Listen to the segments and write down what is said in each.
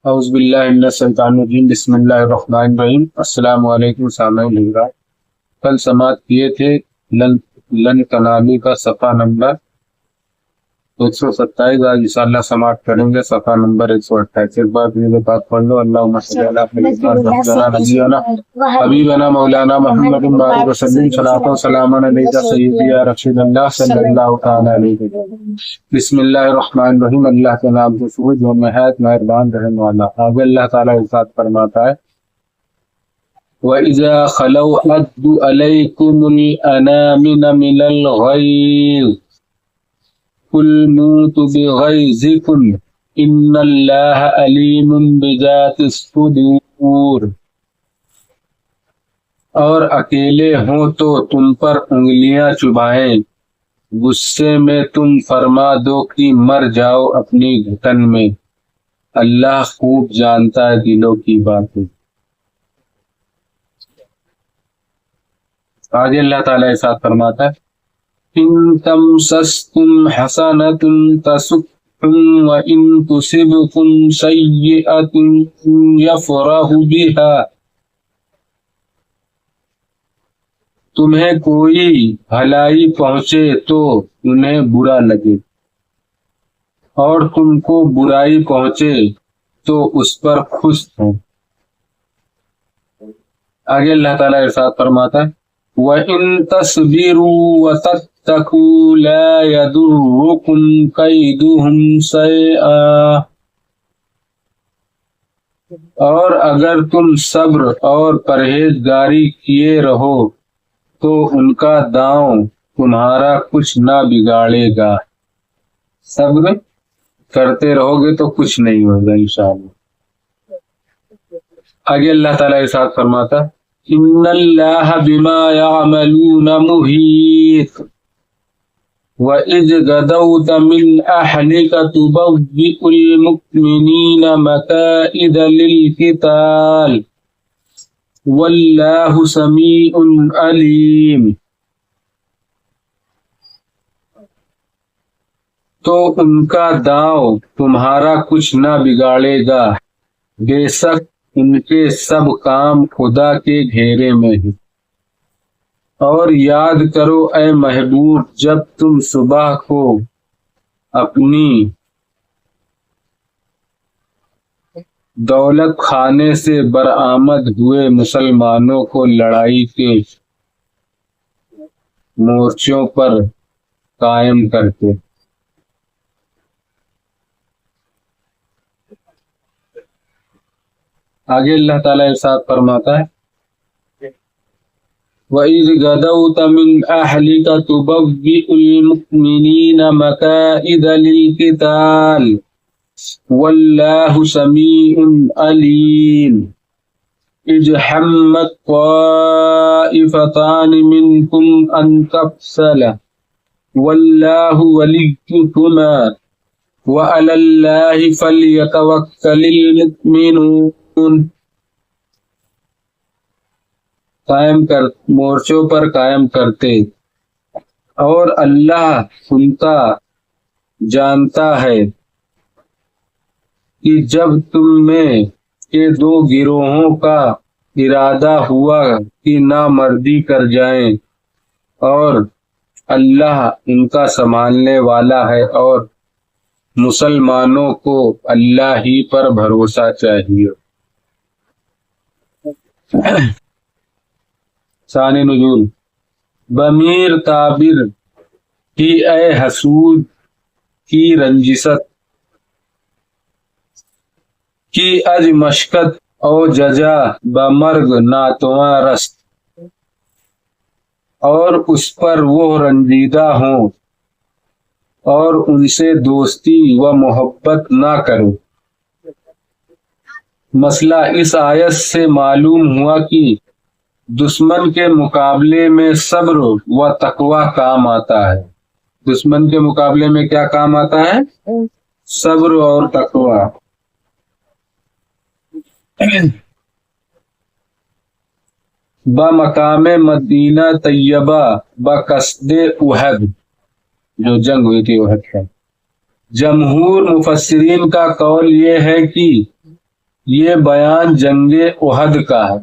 اعوذ باللہ من الشیطان الرجیم بسم اللہ الرحمن الرحیم السلام علیکم سامعین الکرام۔ کل سماعت کیے تھے لن تنالو کا صفحہ نمبر 127۔ آج انشاءاللہ سماعت کریں گے صفحہ نمبر 128۔ ایک بار میرے پاس پڑھ لو۔ اللہم صلی علی سیدنا حبیبنا مولانا محمد بارک وسلم صلاۃ و سلام علیک سیدی یا رسول اللہ صلی اللہ تعالی علیہ وسلم۔ بسم اللہ الرحمن الرحیم، اللہ کے نام سے شروع جو نہایت مہربان رحم والا۔ آگے اللہ تعالیٰ ارشاد فرماتا ہے وَإِذَا خَلَوْا عَدُّوا عَلَيْكُمُ الْأَنَامِنَ مِنَ الْغَيْظِ قُلْ مُوتُوا بِغَيْظِكُمْ إِنَّ اللَّهَ عَلِيمٌ بِذَاتِ الصُّدُورِ۔ اور اکیلے ہوں تو تم پر انگلیاں چبھائیں، غصے میں تم فرما دو کہ مر جاؤ اپنی گھٹن میں، اللہ خوب جانتا ہے دلوں کی باتیں۔ آگے اللہ تعالیٰ ارشاد فرماتا ہے ان تمسسکم حسنۃ تسؤہم وان تصبکم سیئۃ یفرحوا بہا۔ تمہیں کوئی بھلائی پہنچے تو انہیں برا لگے، اور تم کو برائی پہنچے تو اس پر خوش ہوں۔ آگے اللہ تعالیٰ ارشاد فرماتا ہے وَإِن تَصْبِرُوا وَتَتَّقُوا لَا يَضُرُّكُمْ كَيْدُهُمْ شَيْئًا۔ اور اگر تم صبر اور پرہیزگاری کیے رہو تو ان کا داؤں تمہارا کچھ نہ بگاڑے گا۔ صبر کرتے رہو گے تو کچھ نہیں ہوگا انشاءاللہ۔ آگے اللہ تعالیٰ ارشاد فرماتا ان اللہ بما یعملون محیط وَإِذْ غَدَوْتَ مِنْ أَهْلِكَ تُبَوِّئُ الْمُؤْمِنِينَ مَقَاعِدَ لِلْقِتَالِ واللہ سمیع علیم۔ تو ان کا داؤں تمہارا کچھ نہ بگاڑے گا، بے شک ان کے سب کام خدا کے گھیرے میں ہیں۔ اور یاد کرو اے محبوب جب تم صبح کو اپنی دولت خانے سے برآمد ہوئے مسلمانوں کو لڑائی کے مورچوں پر قائم کرتے۔ آگے اللہ تعالیٰ ارشاد فرماتا ہے وَإِذْ غَدَوْتَ مِنْ أَهْلِكَ تُبَوِّئُ الْمُؤْمِنِينَ مَقَاعِدَ لِلْقِتَالِ واللہ سمیع علیم۔ اذ ہمت طائفتان منکم ان تفشلا واللہ ولیکما وعلی اللہ فلیتوکل المؤمنون۔ مورچوں پر قائم کرتے، اور اللہ سنتا جانتا ہے کہ جب تم میں کے دو گروہوں کا ارادہ ہوا کہ نامردی کر جائیں، اور اللہ ان کا سنبھالنے والا ہے، اور مسلمانوں کو اللہ ہی پر بھروسہ چاہیے۔ ثانی نزول بمیر تعبیر کی اے حسود کی رنجست کی از مشقت او جزا بمرگ ناتواں رست۔ اور اس پر وہ رنجیدہ ہوں اور ان سے دوستی و محبت نہ کرو۔ مسئلہ اس آیت سے معلوم ہوا کہ دشمن کے مقابلے میں صبر و تقوی کام آتا ہے۔ دشمن کے مقابلے میں کیا کام آتا ہے؟ صبر اور تقوی۔ بمقام مدینہ طیبہ بقصد احد، جو جنگ ہوئی تھی احد کا۔ جمہور مفسرین کا قول یہ ہے کہ یہ بیان جنگ احد کا ہے،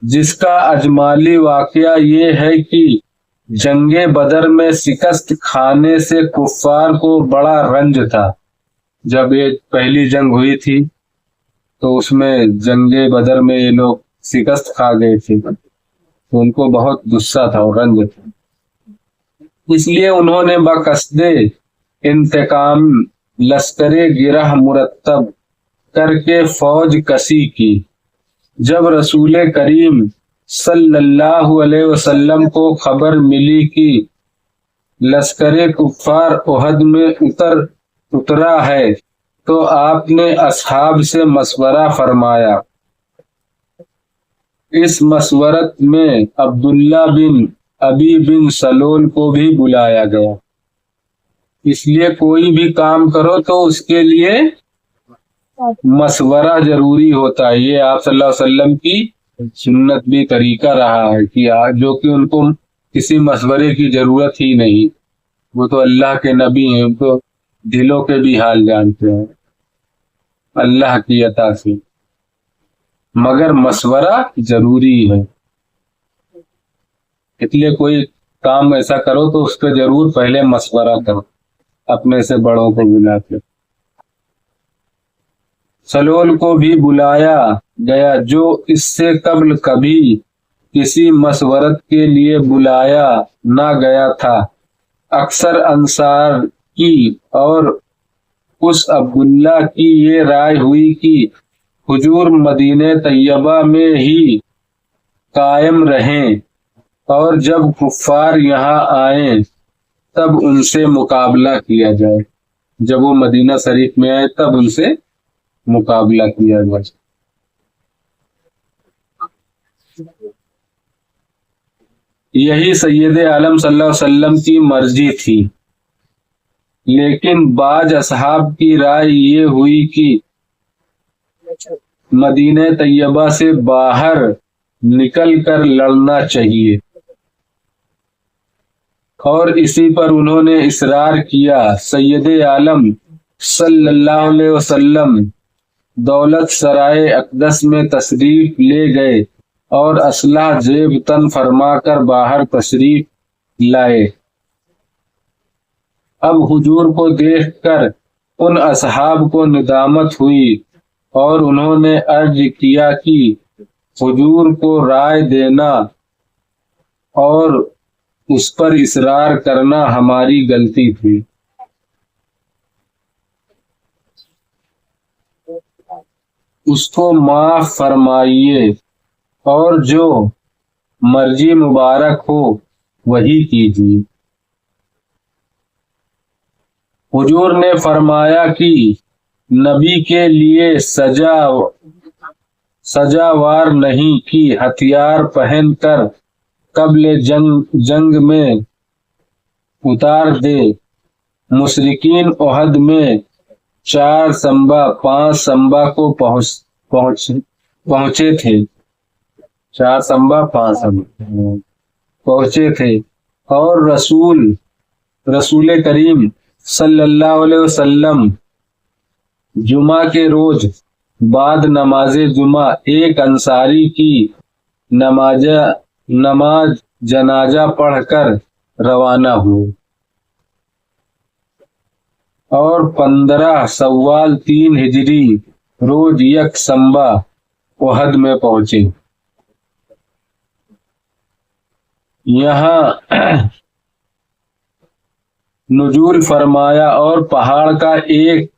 جس کا اجمالی واقعہ یہ ہے کہ جنگ بدر میں شکست کھانے سے کفار کو بڑا رنج تھا۔ جب یہ پہلی جنگ ہوئی تھی تو اس میں جنگ بدر میں یہ لوگ شکست کھا گئے تھے، تو ان کو بہت غصہ تھا اور رنج تھا، اس لیے انہوں نے بقصد انتقام لشکر گرہ مرتب کر کے فوج کشی کی۔ جب رسول کریم صلی اللہ علیہ وسلم کو خبر ملی کہ لشکر کفار احد میں اترا ہے تو آپ نے اصحاب سے مشورہ فرمایا۔ اس مشورت میں عبداللہ بن ابی بن سلول کو بھی بلایا گیا۔ اس لیے کوئی بھی کام کرو تو اس کے لیے مشورہ ضروری ہوتا ہے۔ یہ آپ صلی اللہ علیہ وسلم کی سنت بھی طریقہ رہا ہے کہ جو کہ ان کو کسی مشورے کی ضرورت ہی نہیں، وہ تو اللہ کے نبی ہیں، ان کو دلوں کے بھی حال جانتے ہیں اللہ کی عطا سے، مگر مشورہ ضروری ہے۔ اس لیے کوئی کام ایسا کرو تو اس پہ ضرور پہلے مشورہ کرو اپنے سے بڑوں کو بلا کے۔ سلول کو بھی بلایا گیا جو اس سے قبل کبھی کسی مشورت کے لیے بلایا نہ گیا تھا۔ اکثر انصار کی اور اس عبداللہ کی یہ رائے ہوئی کہ حضور مدینہ طیبہ میں ہی قائم رہیں اور جب کفار یہاں آئیں تب ان سے مقابلہ کیا جائے۔ جب وہ مدینہ شریف میں آئے تب ان سے مقابلہ کیا جائے۔ یہی سید عالم صلی اللہ علیہ وسلم کی مرضی تھی، لیکن بعض اصحاب کی رائے یہ ہوئی کہ مدینہ طیبہ سے باہر نکل کر لڑنا چاہیے، اور اسی پر انہوں نے اصرار کیا۔ سید عالم صلی اللہ علیہ وسلم دولت سرائے اقدس میں تشریف لے گئے اور اسلحہ جیب تن فرما کر باہر تشریف لائے۔ اب حضور کو دیکھ کر ان اصحاب کو ندامت ہوئی اور انہوں نے عرض کیا کہ حضور کو رائے دینا اور اس پر اصرار کرنا ہماری غلطی تھی۔ اس کو معاف فرمائیے اور جو مرضی مبارک ہو وہی کیجیے۔ حضور نے فرمایا کہ نبی کے لیے سزاوار نہیں کہ ہتھیار پہن کر قبل جنگ میں اتار دے۔ مشرکین احد میں 4 سنبا 5 سنبا کو پہنچے تھے، 4 سنبا 5 سنبا پہنچے تھے، اور رسول کریم صلی اللہ علیہ وسلم جمعہ کے روز بعد نماز جمعہ ایک انصاری کی نماز جنازہ پڑھ کر روانہ ہوئے اور 15 سوال 3 ہجری روز یک سنبا احد میں پہنچے۔ یہاں نزول فرمایا اور پہاڑ کا ایک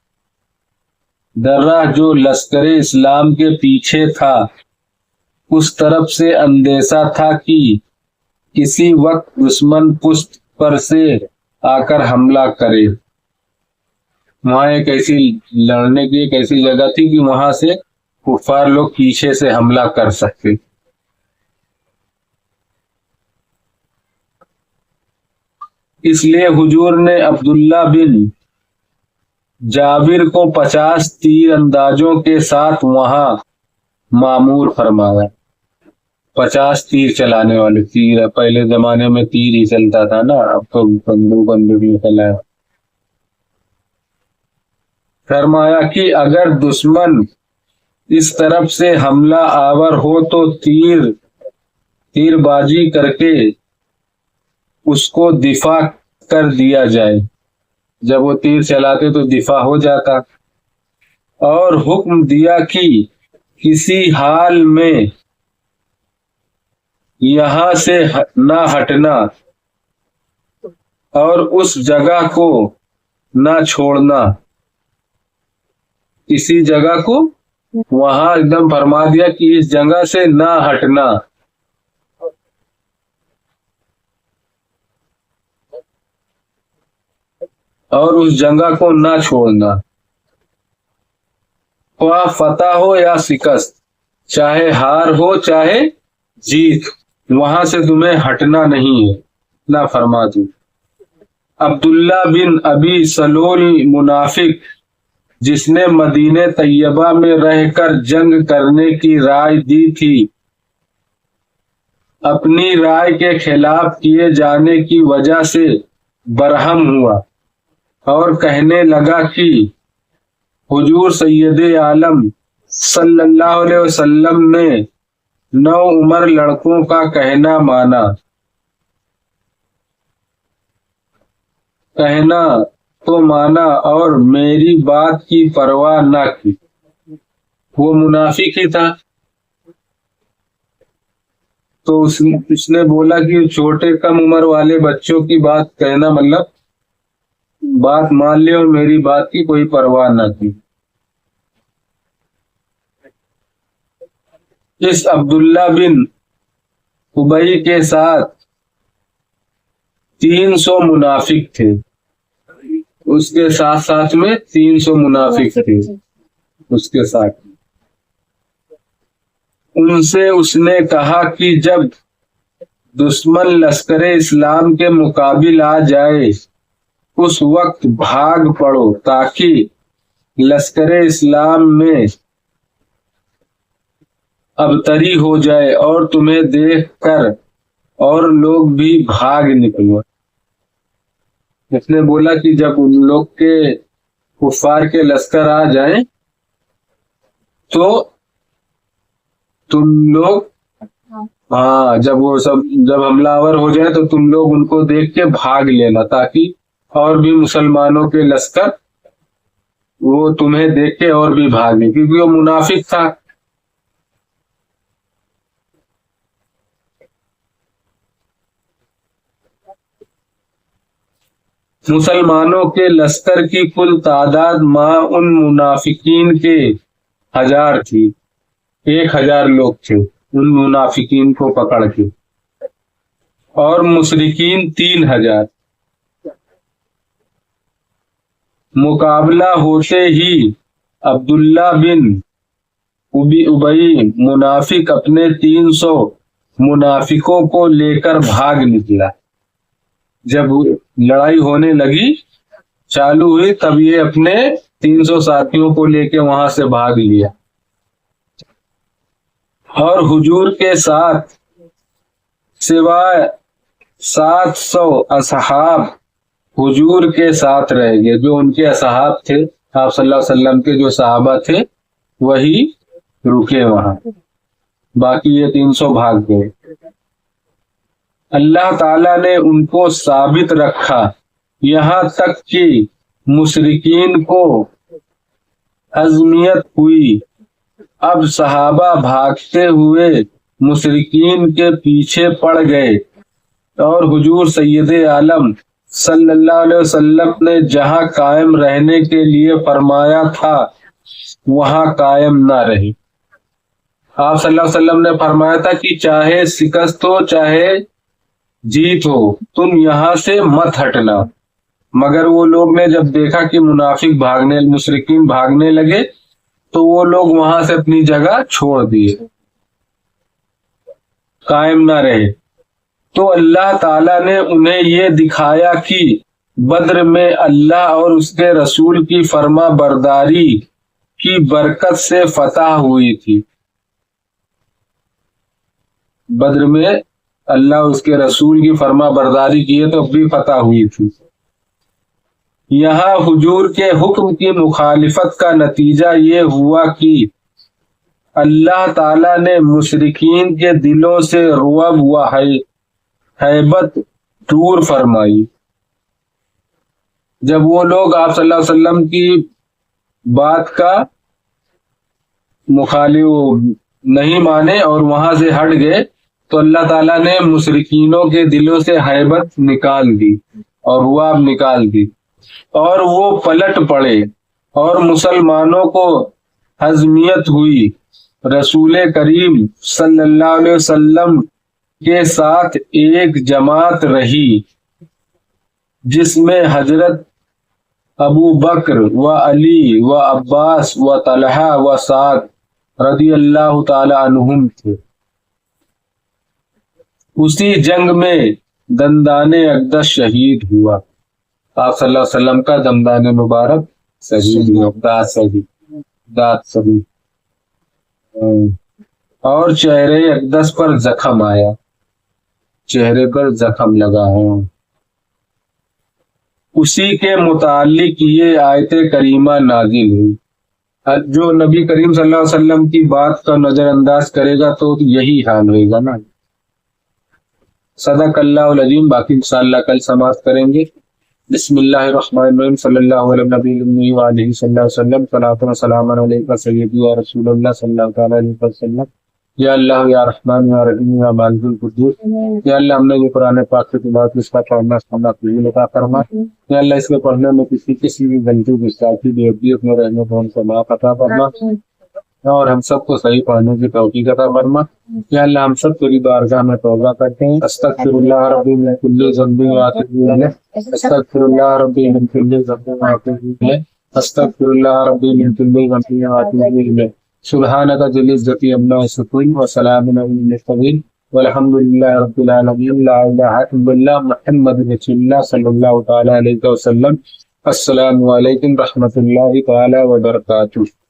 درہ جو لشکر اسلام کے پیچھے تھا اس طرف سے اندیشہ تھا کہ کسی وقت دشمن پشت پر سے آ کر حملہ کرے۔ وہاں ایک ایسی لڑنے کی ایک ایسی جگہ تھی کہ وہاں سے کفار لوگ پیچھے سے حملہ کر سکتے۔ اس لیے حضور نے عبداللہ بن جابر کو 50 تیر اندازوں کے ساتھ وہاں مامور فرمایا۔ 50 تیر چلانے والے تیر، پہلے زمانے میں تیر ہی چلتا تھا نا، اب تو بندوق بھی چلا ہے۔ فرمایا کہ اگر دشمن اس طرف سے حملہ آور ہو تو تیر بازی کر کے اس کو دفاع کر دیا جائے. جب وہ تیر چلاتے تو دفاع ہو جاتا. اور حکم دیا کہ کسی حال میں یہاں سے نہ ہٹنا اور اس جگہ کو نہ چھوڑنا. کسی جگہ کو وہاں ایک دم فرما دیا کہ اس جگہ سے نہ ہٹنا اور اس جگہ کو نہ چھوڑنا. خواہ فتح ہو یا شکست، چاہے ہار ہو چاہے جیت، وہاں سے تمہیں ہٹنا نہیں ہے. نہ فرما دو. عبداللہ بن ابی سلول منافق، جس نے مدینہ طیبہ میں رہ کر جنگ کرنے کی رائے دی تھی، اپنی رائے کے خلاف کیے جانے کی وجہ سے برہم ہوا اور کہنے لگا کہ حضور سید عالم صلی اللہ علیہ وسلم نے 9 عمر لڑکوں کا کہنا تو مانا اور میری بات کی پرواہ نہ کی. وہ منافق ہی تھا. تو اس نے بولا کہ چھوٹے کم عمر والے بچوں کی بات کہنا مطلب بات مان لے اور میری بات کی کوئی پرواہ نہ کی. اس عبداللہ بن ابئی کے ساتھ 300 منافق تھے. اس کے ساتھ میں 300 منافق تھے اس کے ساتھ. ان سے اس نے کہا کہ جب دشمن لشکر اسلام کے مقابل آ جائے اس وقت بھاگ پڑو تاکہ لشکر اسلام میں ابتری ہو جائے اور تمہیں دیکھ کر اور لوگ بھی بھاگ نکلو. اس نے بولا کہ جب ان لوگ کے کفار کے لشکر آ جائیں تو تم لوگ جب حملہ آور ہو جائے تو تم لوگ ان کو دیکھ کے بھاگ لینا تاکہ اور بھی مسلمانوں کے لشکر وہ تمہیں دیکھ کے اور بھی بھاگے، کیونکہ وہ منافق تھا. مسلمانوں کے لشکر کی کل تعداد ان منافقین کے 1000 تھی. 1000 لوگ تھے ان منافقین کو پکڑ کے، اور مشرکین 3000. مقابلہ ہوتے ہی عبداللہ بن ابئی منافق اپنے 300 منافقوں کو لے کر بھاگ نکلا. جب لڑائی ہونے لگی چالو ہوئی تب یہ اپنے 300 ساتھیوں کو لے کے وہاں سے بھاگ لیا. اور حضور کے ساتھ سوائے 700 اصحاب حضور کے ساتھ رہ گئے. جو ان کے اصحاب تھے، آپ صلی اللہ علیہ وسلم کے جو صحابہ تھے وہی رکے وہاں، باقی یہ 300 بھاگ گئے. اللہ تعالیٰ نے ان کو ثابت رکھا یہاں تک کہ مشرکین کو ہزیمت ہوئی. اب صحابہ بھاگتے ہوئے مشرکین کے پیچھے پڑ گئے اور حضور سید عالم صلی اللہ علیہ وسلم نے جہاں قائم رہنے کے لیے فرمایا تھا وہاں قائم نہ رہی. آپ صلی اللہ علیہ وسلم نے فرمایا تھا کہ چاہے شکست ہو چاہے جیت ہو تم یہاں سے مت ہٹنا. مگر وہ لوگ نے جب دیکھا کہ مشرکین بھاگنے لگے تو وہ لوگ وہاں سے اپنی جگہ چھوڑ دیے، قائم نہ رہے. تو اللہ تعالیٰ نے انہیں یہ دکھایا کہ بدر میں اللہ اور اس کے رسول کی فرما برداری کی برکت سے فتح ہوئی تھی. بدر میں اللہ اس کے رسول کی فرما برداری کی ہے تو بھی فتح ہوئی تھی. یہاں حضور کے حکم کی مخالفت کا نتیجہ یہ ہوا کہ اللہ تعالیٰ نے مشرکین کے دلوں سے رعب و ہیبت دور فرمائی۔ جب وہ لوگ آپ صلی اللہ علیہ وسلم کی بات کا مخالف نہیں مانے اور وہاں سے ہٹ گئے تو اللہ تعالیٰ نے مشرکینوں کے دلوں سے ہیبت نکال دی اور رعب نکال دی، اور وہ پلٹ پڑے اور مسلمانوں کو ہضمیت ہوئی۔ رسول کریم صلی اللہ علیہ وسلم کے ساتھ ایک جماعت رہی جس میں حضرت ابو بکر و علی و عباس و طلحہ و سعد رضی اللہ تعالی عنہم تھے۔ اسی جنگ میں دندان اقدس شہید ہوا۔ آپ صلی اللہ علیہ وسلم کا دندان مبارک شہید ہوا، دانت شہید، اور چہرے اقدس پر زخم آیا، چہرے پر زخم لگا ہے۔ اسی کے متعلق یہ آیت کریمہ نازل ہوئی۔ جو نبی کریم صلی اللہ علیہ وسلم کی بات کا نظر انداز کرے گا تو یہی حال ہوئے گا نا۔ صدق اللہ العظیم۔ باقی انشاءاللہ کل سماعت کریں گے۔ بسم اللہ الرحمن الرحیم، صلی اللہ علیہ نبی المی وآلہ صلی اللہ علیہ وسلم، صلاۃ و سلام علیک سیدی و رسول اللہ صلی اللہ تعالیٰ علیہ وسلم۔ یا اللہ یا رحمان یا رحیم یا مالک القدوس، یا اللہ ہم نے جو قرآن پاک سے تلاوت اس کا پڑھنا سننا قبول عطا فرما۔ یا اللہ اس کے پڑھنے میں کسی بھی غلطی گستاخی بے ادبی اپنے رحمت و کرم سے معاف عطا فرما، اور ہم سب کو صحیح پڑھنے کی توفیق عطا فرما۔ یا اللہ ہم سب تیری بارگاہ میں توبہ کرتے ہیں۔ استغفر اللہ ربی من کل ذنب واتوب الیہ، استغفر اللہ ربی من کل ذنب واتوب الیہ، استغفر اللہ ربی من کل ذنب واتوب الیہ۔ سبحانک ذی العزۃ عما یصفون وسلام علی المرسلین والحمد للہ رب العالمین، لا الہ الا اللہ محمد رسول اللہ صلی اللہ تعالی علیہ وسلم۔ السلام علیکم رحمۃ اللہ تعالی وبرکاتہ۔